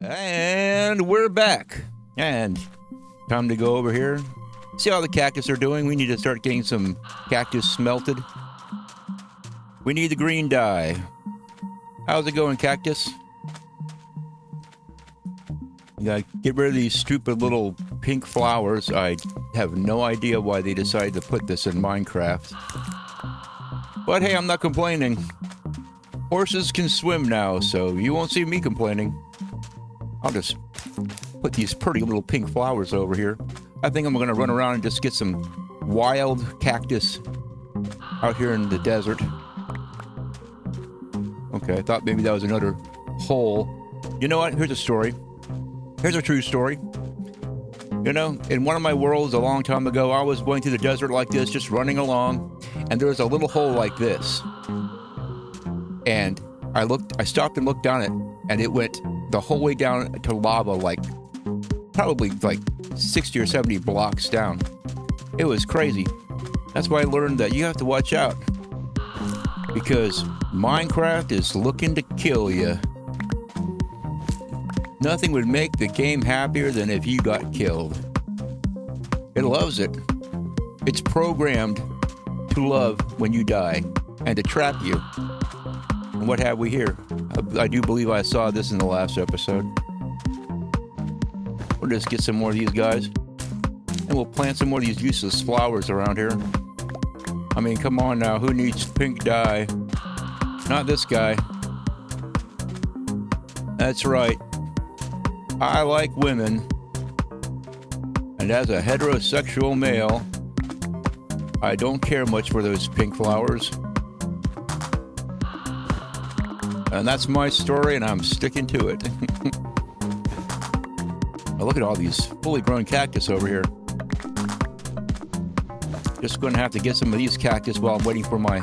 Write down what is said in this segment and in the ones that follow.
And we're back. And time to go over here. See how the cactus are doing. We need to start getting some cactus smelted. We need the green dye. How's it going, cactus? You gotta get rid of these stupid little pink flowers. I have no idea why they decided to put this in Minecraft. But hey, I'm not complaining. Horses can swim now, so you won't see me complaining. I'll just put these pretty little pink flowers over here. I think I'm going to run around and just get some wild cactus out here in the desert. Okay, I thought maybe that was another hole. You know what? Here's a story. Here's a true story. You know, in one of my worlds a long time ago, I was going through the desert like this, just running along, and there was a little hole like this. And I stopped and looked down it, and it went the whole way down to lava, like probably like 60 or 70 blocks down. It was crazy. That's why I learned that you have to watch out, because Minecraft is looking to kill you. Nothing would make the game happier than if you got killed. It loves it. It's programmed to love when you die and to trap you. And what have we here? I do believe I saw this in the last episode. We'll just get some more of these guys. And we'll plant some more of these useless flowers around here. I mean, come on now. Who needs pink dye? Not this guy. That's right. I like women. And as a heterosexual male, I don't care much for those pink flowers. And that's my story, and I'm sticking to it. Now look at all these fully grown cactus over here. Just going to have to get some of these cactus while I'm waiting for my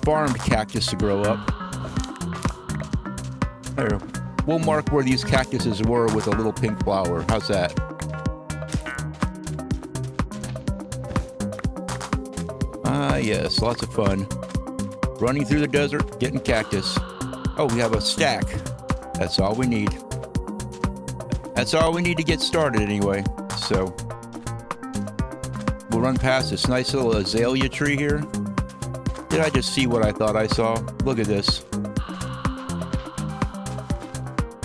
farmed cactus to grow up. There. We'll mark where these cactuses were with a little pink flower. How's that? Ah, yes, lots of fun. Running through the desert, getting cactus. Oh, we have a stack. That's all we need. That's all we need to get started anyway. So, we'll run past this nice little azalea tree here. Did I just see what I thought I saw? Look at this.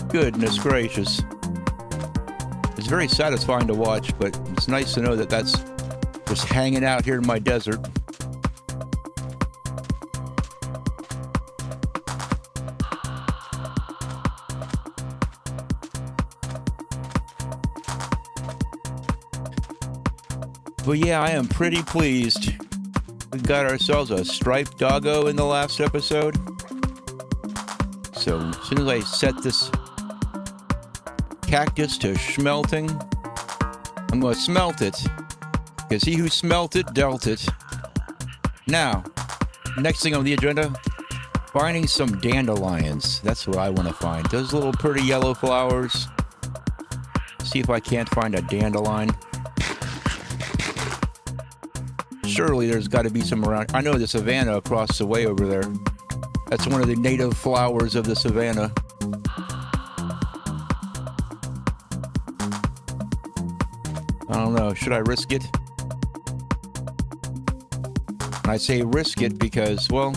Goodness gracious. It's very satisfying to watch, but it's nice to know that that's just hanging out here in my desert. But yeah, I am pretty pleased. We got ourselves a striped doggo in the last episode. So as soon as I set this cactus to smelting, I'm going to smelt it, because he who smelt it dealt it. Now, next thing on the agenda, finding some dandelions. That's what I want to find. Those little pretty yellow flowers. See if I can't find a dandelion. Surely there's got to be some around. I know the savanna across the way over there. That's one of the native flowers of the savanna. I don't know. Should I risk it? And I say risk it because, well,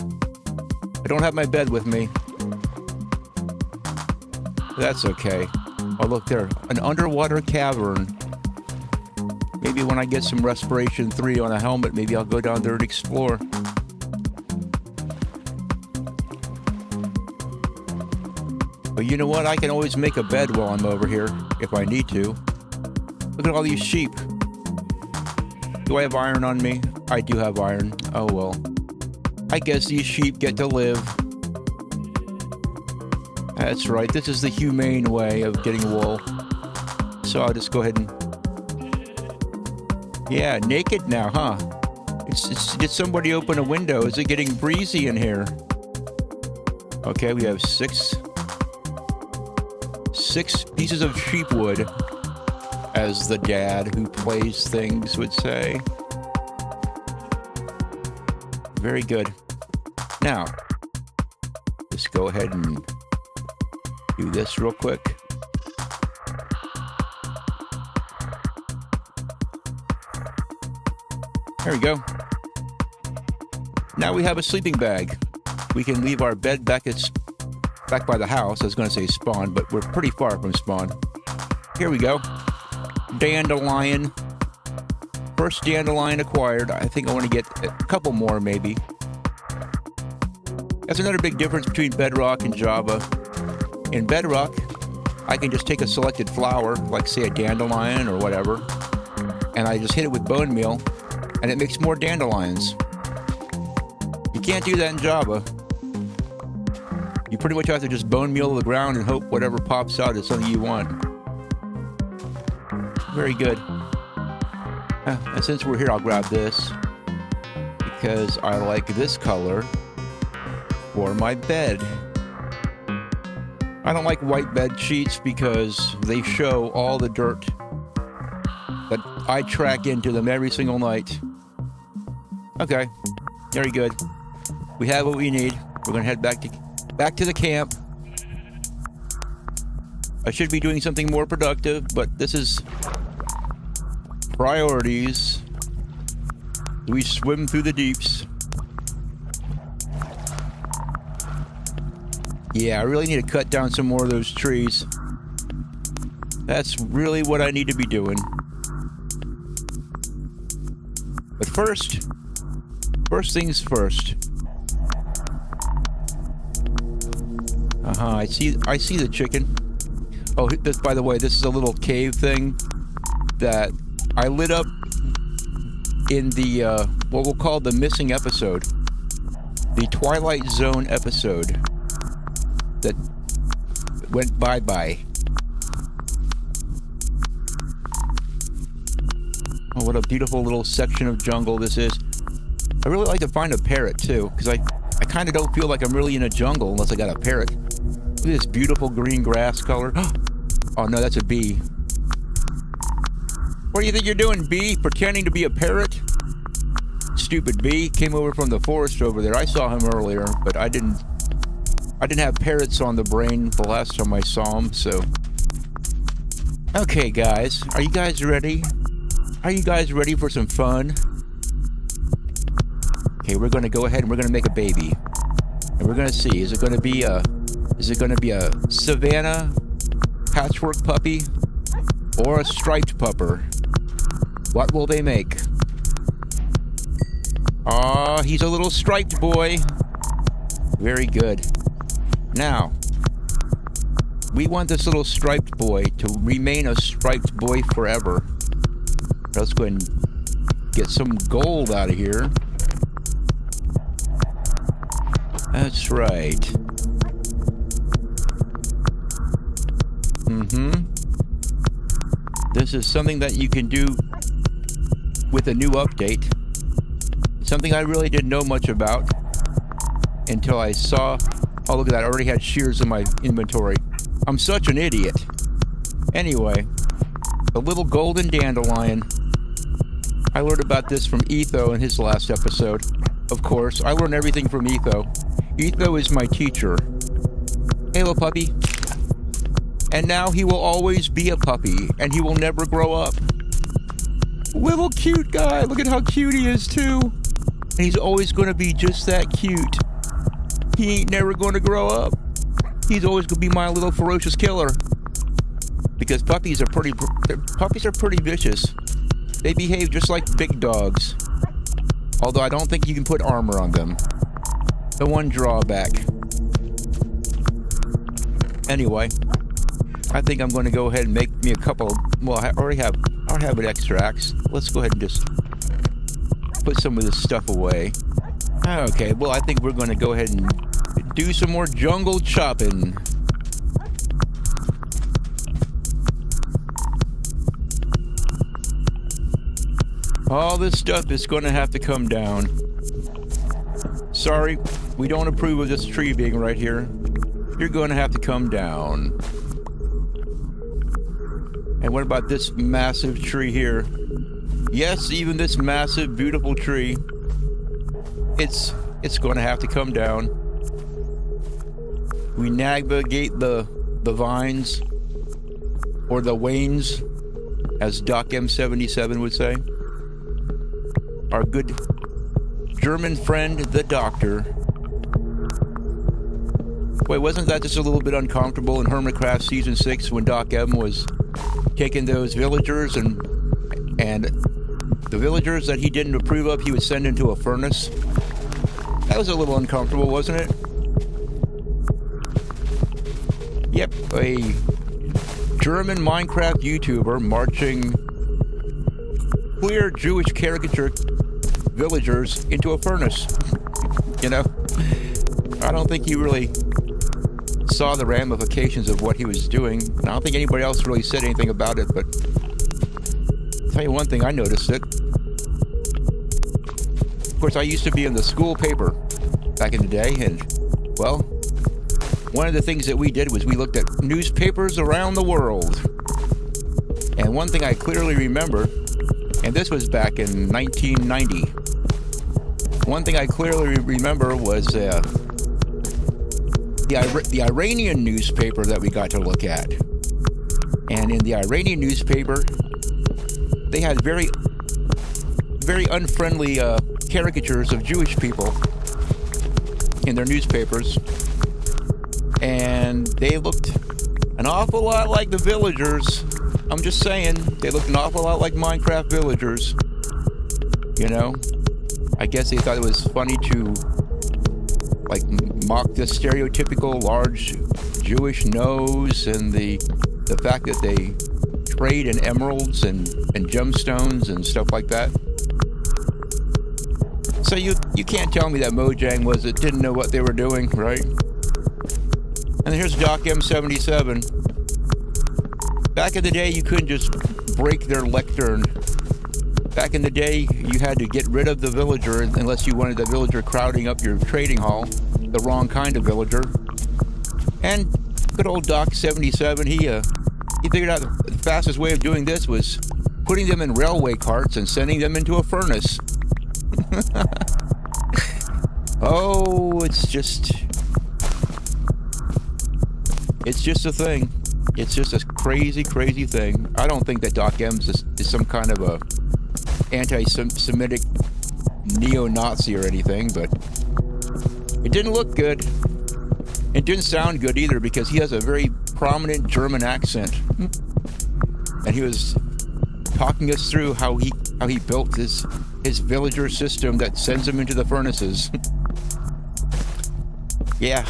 I don't have my bed with me. That's okay. Oh, look there. An underwater cavern. Maybe when I get some Respiration 3 on a helmet, maybe I'll go down there and explore. But you know what? I can always make a bed while I'm over here, if I need to. Look at all these sheep. Do I have iron on me? I do have iron. Oh well. I guess these sheep get to live. That's right. This is the humane way of getting wool. So I'll just go ahead and... Yeah, naked now, huh? Did somebody open a window? Is it getting breezy in here? Okay, we have six pieces of sheep wood, as the dad who plays things would say. Very good. Now, just go ahead and Do this real quick. There we go. Now we have a sleeping bag. We can leave our bed back by the house. I was going to say spawn, but we're pretty far from spawn. Here we go. Dandelion. First dandelion acquired. I think I want to get a couple more, maybe. That's another big difference between Bedrock and Java. In Bedrock, I can just take a selected flower, like say a dandelion or whatever, and I just hit it with bone meal, and it makes more dandelions. You can't do that in Java. You pretty much have to just bone meal the ground and hope whatever pops out is something you want. Very good. And since we're here, I'll grab this because I like this color for my bed. I don't like white bed sheets because they show all the dirt that I track into them every single night. Okay, very good. We have what we need. We're gonna head back to the camp. I should be doing something more productive, but this is priorities. We swim through the deeps. Yeah, I really need to cut down some more of those trees. That's really what I need to be doing. But first things first. I see the chicken. Oh, this, by the way, this is a little cave thing that I lit up in the what we'll call the missing episode, the Twilight Zone episode that went bye-bye. Oh, what a beautiful little section of jungle this is. I really like to find a parrot too, because I kind of don't feel like I'm really in a jungle unless I got a parrot. Look at this beautiful green grass color. Oh no, that's a bee. What do you think you're doing, bee? Pretending to be a parrot? Stupid bee. Came over from the forest over there. I saw him earlier, but I didn't have parrots on the brain the last time I saw him, so. Okay, guys. Are you guys ready? Are you guys ready for some fun? Okay, we're gonna go ahead and we're gonna make a baby. And we're gonna see, is it gonna be a Savannah patchwork puppy or a striped pupper? What will they make? Aw, he's a little striped boy. Very good. Now, we want this little striped boy to remain a striped boy forever. Let's go ahead and get some gold out of here. That's right. This is something that you can do with a new update. Something I really didn't know much about until I saw... Oh, look at that. I already had shears in my inventory. I'm such an idiot. Anyway, the little golden dandelion. I learned about this from Etho in his last episode. Of course, I learned everything from Etho. Etho is my teacher. Hey, little puppy. And now he will always be a puppy, and he will never grow up. Little cute guy. Look at how cute he is, too. And he's always going to be just that cute. He ain't never going to grow up. He's always going to be my little ferocious killer. Because puppies are pretty vicious. They behave just like big dogs. Although I don't think you can put armor on them. The one drawback. Anyway, I think I'm going to go ahead and make me a couple. Well, I already have extracts. Let's go ahead and just put some of this stuff away. Okay, well, I think we're going to go ahead and do some more jungle chopping. All this stuff is going to have to come down. Sorry, we don't approve of this tree being right here. You're going to have to come down. And what about this massive tree here? Yes, even this massive, beautiful tree. It's going to have to come down. We navigate the the Vines, or the Waynes, as Doc M77 would say. Our good German friend, the Doctor. Wait, wasn't that just a little bit uncomfortable in Hermitcraft Season 6 when Doc M was taking those villagers and the villagers that he didn't approve of, he would send into a furnace? That was a little uncomfortable, wasn't it? Yep, a German Minecraft YouTuber marching queer Jewish caricature villagers into a furnace. You know, I don't think he really saw the ramifications of what he was doing. And I don't think anybody else really said anything about it, but I'll tell you one thing, I noticed it. Of course, I used to be in the school paper back in the day, and, well, one of the things that we did was we looked at newspapers around the world. And one thing I clearly remember, and this was back in 1990, one thing I clearly remember was the Iranian newspaper that we got to look at. And in the Iranian newspaper, they had very, very unfriendly caricatures of Jewish people in their newspapers. And they looked an awful lot like the villagers. I'm just saying, they looked an awful lot like Minecraft villagers. You know? I guess they thought it was funny to, like, mock the stereotypical large Jewish nose and the fact that they trade in emeralds and gemstones and stuff like that. So you can't tell me that Mojang didn't know what they were doing, right? And here's Doc M77. Back in the day, you couldn't just break their lectern. Back in the day, you had to get rid of the villager unless you wanted the villager crowding up your trading hall, the wrong kind of villager. And good old Doc 77, he figured out the fastest way of doing this was putting them in railway carts and sending them into a furnace. Oh, it's just a thing. It's just a crazy, crazy thing. I don't think that Doc M is some kind of a anti-Semitic neo-Nazi or anything, but it didn't look good. It didn't sound good either because he has a very prominent German accent. And he was talking us through how he built his villager system that sends him into the furnaces. Yeah.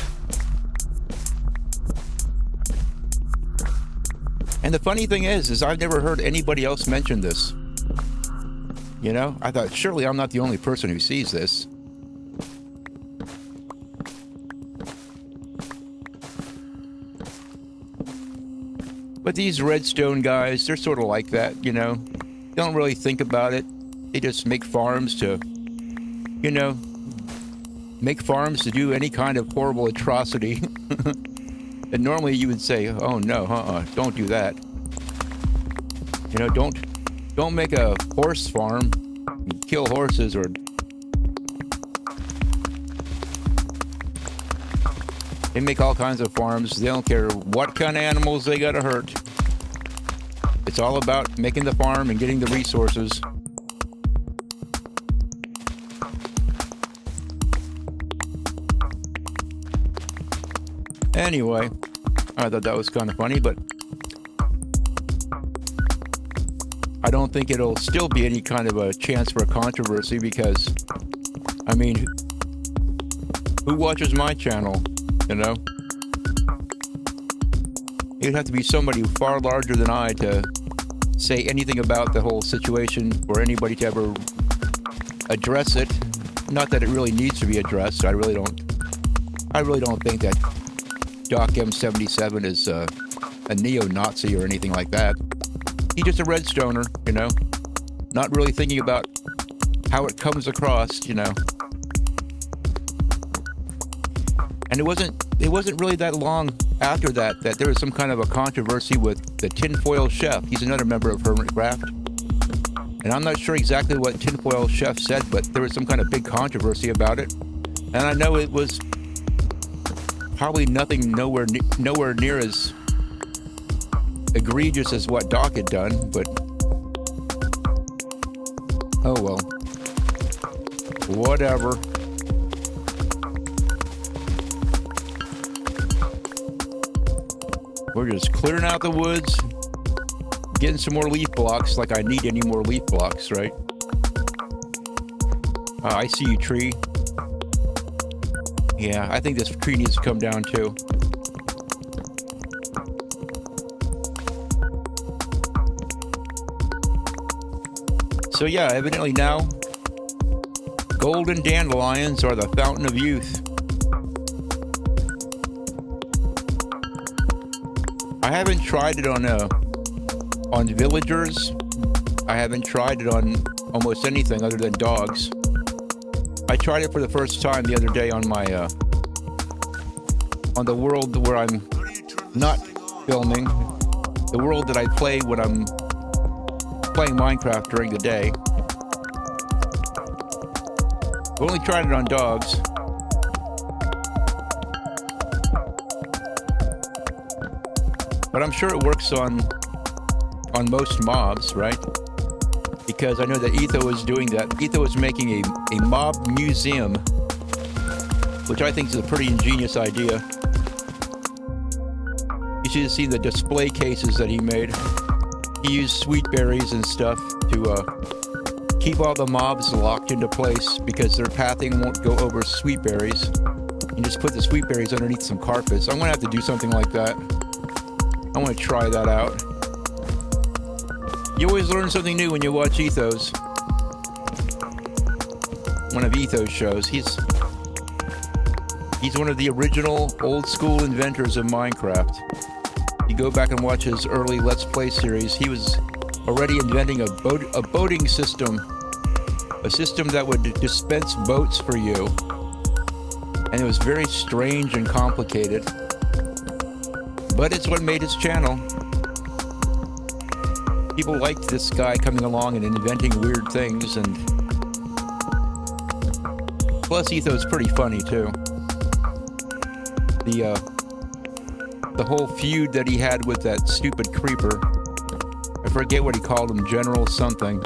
And the funny thing is I've never heard anybody else mention this. You know, I thought, surely I'm not the only person who sees this. But these redstone guys, they're sort of like that, you know. They don't really think about it. They just make farms to, you know, make farms to do any kind of horrible atrocity. And normally you would say, oh no, don't do that. You know, don't make a horse farm and kill horses, or they make all kinds of farms. They don't care what kind of animals they gotta hurt. It's all about making the farm and getting the resources. Anyway, I thought that was kind of funny, but I don't think it'll still be any kind of a chance for a controversy because, I mean, who watches my channel, you know? It'd have to be somebody far larger than I to say anything about the whole situation for anybody to ever address it. Not that it really needs to be addressed. I really don't think that Doc M77 is a neo-Nazi or anything like that. He's just a redstoner, you know, not really thinking about how it comes across, you know. And it wasn't really that long after that there was some kind of a controversy with the Tinfoil Chef. He's another member of Hermitcraft. And I'm not sure exactly what Tinfoil Chef said, but there was some kind of big controversy about it. And I know it was probably nowhere near as egregious as what Doc had done, but oh well. Whatever. We're just clearing out the woods, getting some more leaf blocks, like I need any more leaf blocks, right? I see you, tree. Yeah, I think this tree needs to come down too. So yeah, evidently now, golden dandelions are the fountain of youth. I haven't tried it on villagers. I haven't tried it on almost anything other than dogs. I tried it for the first time the other day on my on the world where I'm not filming, the world that I play when I'm playing Minecraft during the day. I've only tried it on dogs. But I'm sure it works on most mobs, right? Because I know that Etho is doing that. Etho is making a mob museum, which I think is a pretty ingenious idea. You should have seen the display cases that he made. He used sweet berries and stuff to keep all the mobs locked into place because their pathing won't go over sweet berries. You just put the sweet berries underneath some carpets. I'm gonna have to do something like that. I want to try that out. You always learn something new when you watch Ethos. One of Ethos' shows. He's one of the original old school inventors of Minecraft. You go back and watch his early Let's Play series, he was already inventing a boating system. A system that would dispense boats for you. And it was very strange and complicated. But it's what made his channel. People liked this guy coming along and inventing weird things, and plus Etho's pretty funny too. The whole feud that he had with that stupid creeper, I forget what he called him, General something.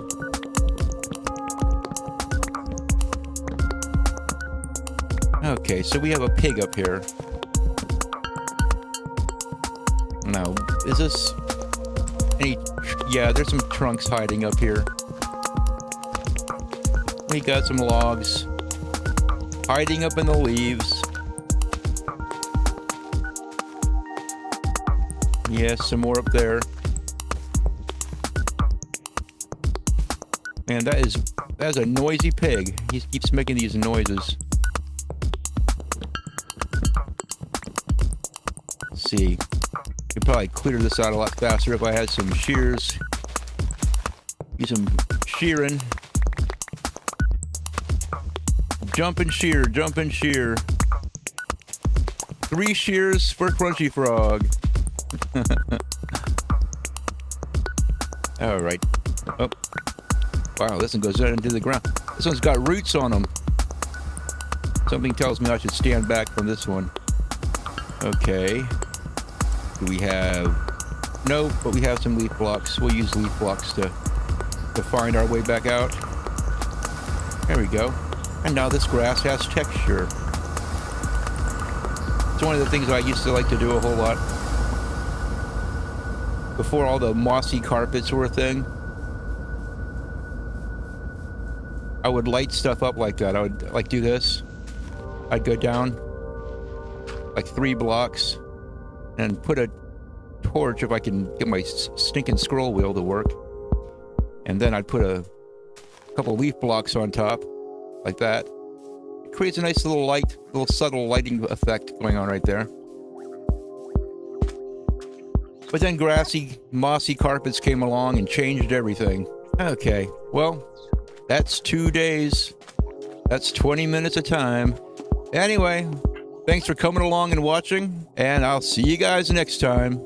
Okay, so we have a pig up here. Now, is this any... Yeah, there's some trunks hiding up here. We got some logs hiding up in the leaves. Yes, some more up there. Man, that's a noisy pig. He keeps making these noises. Let's see. Could probably clear this out a lot faster if I had some shears. Do some shearing. Jump and shear, jump and shear. 3 shears for Crunchy Frog. All right. Oh. Wow, this one goes right into the ground. This one's got roots on them. Something tells me I should stand back from this one. Okay. Do we have... No, but we have some leaf blocks. We'll use leaf blocks to find our way back out. There we go. And now this grass has texture. It's one of the things I used to like to do a whole lot. Before all the mossy carpets were a thing. I would light stuff up like that. I would like do this. I'd go down like 3 blocks and put a torch if I can get my stinking scroll wheel to work. And then I'd put a couple leaf blocks on top like that. It creates a nice little light, little subtle lighting effect going on right there. But then grassy, mossy carpets came along and changed everything. Okay, well, that's 2 days. That's 20 minutes of time. Anyway, thanks for coming along and watching, and I'll see you guys next time.